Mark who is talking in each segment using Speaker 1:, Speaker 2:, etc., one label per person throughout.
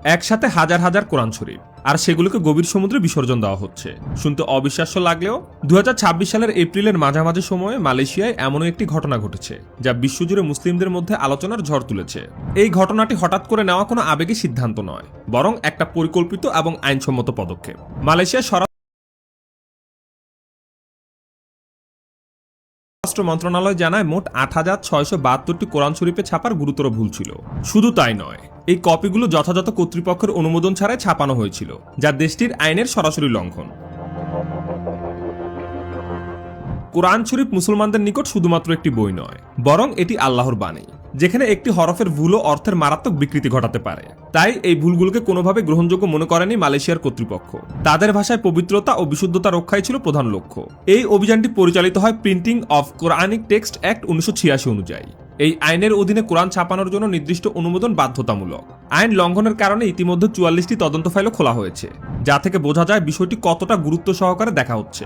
Speaker 1: একসাথে হাজার হাজার কোরআন শরীফ, আর সেগুলোকে গভীর সমুদ্রে বিসর্জন দেওয়া হচ্ছে। শুনতে অবিশ্বাস্য লাগলেও 2026 সালের এপ্রিলের মাঝামাঝি সময়ে মালয়েশিয়ায় এমন একটি ঘটনা ঘটেছে যা বিশ্বজুড়ে মুসলিমদের মধ্যে আলোচনার ঝড় তুলেছে। এই ঘটনাটি হঠাৎ করে নেওয়া কোনো আবেগী সিদ্ধান্ত নয়, বরং একটা পরিকল্পিত এবং আইনসম্মত পদক্ষেপ। মালয়েশিয়ার স্বরাষ্ট্র মন্ত্রণালয় জানায় মোট 8,672টি কোরআন শরীফে ছাপার গুরুতর ভুল ছিল। শুধু তাই নয়, এই কপিগুলো যথাযথ কর্তৃপক্ষের অনুমোদন ছাড়াই ছাপানো হয়েছিল, যা দেশটির আইনের সরাসরি লঙ্ঘন। কোরআন শরীফ মুসলমানদের নিকট শুধুমাত্র একটি বই নয়, বরং এটি আল্লাহর বাণী, যেখানে একটি হরফের ভুলও অর্থের মারাত্মক বিকৃতি ঘটাতে পারে। তাই এই ভুলগুলোকে কোনোভাবে গ্রহণযোগ্য মনে করেনি মালয়েশিয়ার কর্তৃপক্ষ। তাদের ভাষায় পবিত্রতা ও বিশুদ্ধতা রক্ষাই ছিল প্রধান লক্ষ্য। এই অভিযানটি পরিচালিত হয় printing of Quranic text act 1986 অনুযায়ী। এই আইনের অধীনে কোরআন ছাপানোর জন্য নির্দিষ্ট অনুমোদন বাধ্যতামূলক। আইন লঙ্ঘনের কারণে ইতিমধ্যে 44টি তদন্ত ফাইলও খোলা হয়েছে, যা থেকে বোঝা যায় বিষয়টি কতটা গুরুত্ব সহকারে দেখা হচ্ছে।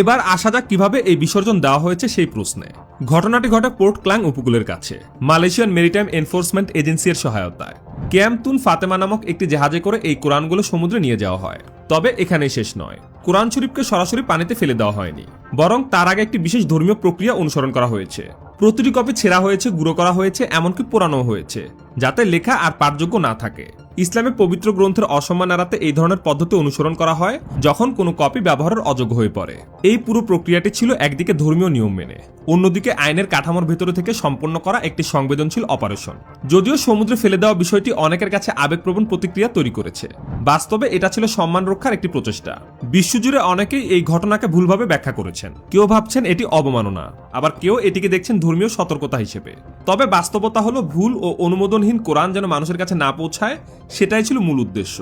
Speaker 1: এবার আসা যাক কিভাবে এই বিসর্জন দেওয়া হয়েছে সেই প্রশ্নে। ঘটনাটি ঘটে পোর্ট ক্লাং উপকূলের কাছে, মালয়েশিয়ান মেরিটাইম এনফোর্সমেন্ট এজেন্সি এর সহায়তায়। ক্যামতুন ফাতেমা নামক একটি জাহাজে করে এই কোরআনগুলো সমুদ্রে নিয়ে যাওয়া হয়। তবে এখানেই শেষ নয়, কোরআন শরীফকে সরাসরি পানিতে ফেলে দেওয়া হয়নি, বরং তার আগে একটি বিশেষ ধর্মীয় প্রক্রিয়া অনুসরণ করা হয়েছে। প্রতিটি কপি ছেঁড়া হয়েছে, গুঁড়ো করা হয়েছে, এমনকি পোড়ানো হয়েছে, যাতে লেখা আর পাঠযোগ্য না থাকে। ইসলামে পবিত্র গ্রন্থের অসম্মান এড়াতে এই ধরনের পদ্ধতি অনুসরণ করা হয় যখন কোনো কপি ব্যবহারের অযোগ্য হয়ে পড়ে। এই পুরো প্রক্রিয়াটি ছিল একদিকে ধর্মীয় নিয়ম মেনে, অন্যদিকে আইনের কাঠামোর ভেতরে থেকে সম্পন্ন করা একটি সংবেদনশীল অপারেশন। যদিও সমুদ্রে ফেলে দেওয়া বিষয়টি অনেকের কাছে আবেগপ্রবণ প্রতিক্রিয়া তৈরি করেছে, বাস্তবে এটা ছিল সম্মান রক্ষার একটি প্রচেষ্টা। বিশ্বজুড়ে অনেকেই এই ঘটনাকে ভুলভাবে ব্যাখ্যা করেছেন। কেউ ভাবছেন এটি অবমাননা, আবার কেউ এটিকে দেখছেন ধর্মীয় সতর্কতা হিসেবে। তবে বাস্তবতা হলো, ভুল ও অনুমোদনহীন কোরআন যেন মানুষের কাছে না পৌঁছায়, সেটাই ছিল মূল উদ্দেশ্য।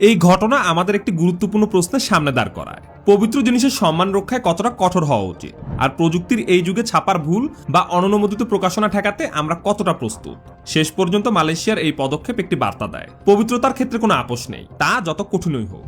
Speaker 1: এই ঘটনা আমাদের একটি গুরুত্বপূর্ণ প্রশ্নের সামনে দাঁড় করায়। পবিত্র জিনিসের সম্মান রক্ষায় কতটা কঠোর হওয়া উচিত, আর প্রযুক্তির এই যুগে ছাপার ভুল বা অননুমোদিত প্রকাশনা ঠেকাতে আমরা কতটা প্রস্তুত। শেষ পর্যন্ত মালয়েশিয়ার এই পদক্ষেপ একটি বার্তা দেয়, পবিত্রতার ক্ষেত্রে কোনো আপোষ নেই, তা যত কঠিনই হোক।